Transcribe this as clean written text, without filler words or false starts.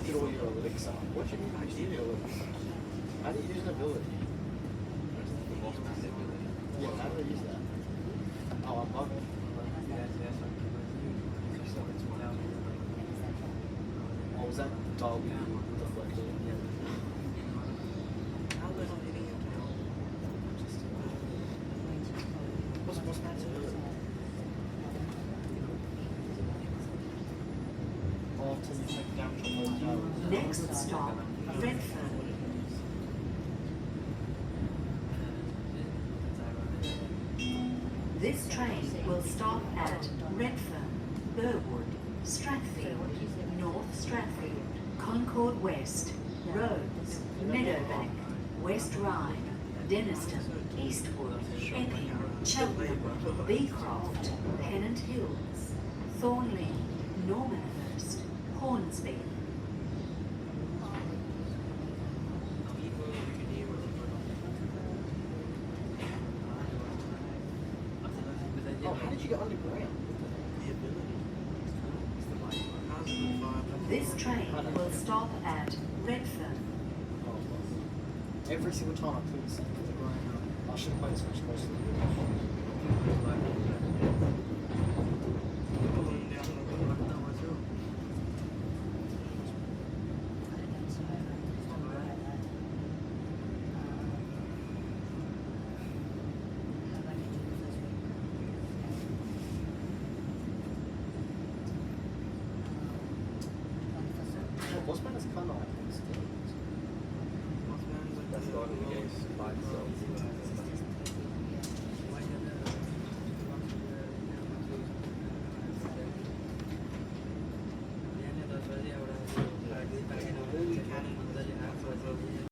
look at all your abilities. What do you mean abilities? How do you use an ability? Yeah, how do I use that? Oh, I'm bugging. Oh, was that dog deflected? What's Matt's ability? Oh, to take damage on those towers. Next stop, Redfern. This train will stop at Redfern, Burwood, Strathfield, North Strathfield, Concord West, Rhodes, Meadowbank, West Ryde, Denniston, Eastwood, Epping, Cheltenham, Beecroft, Pennant Hills, Thornley, Normanhurst, Hornsby. Oh, how did you get underground? The ability. This train will stop at Redfern. Oh, every single time I put something to the ground, I should play this much closer to the What's been his kind of like this? That's not in the game by itself.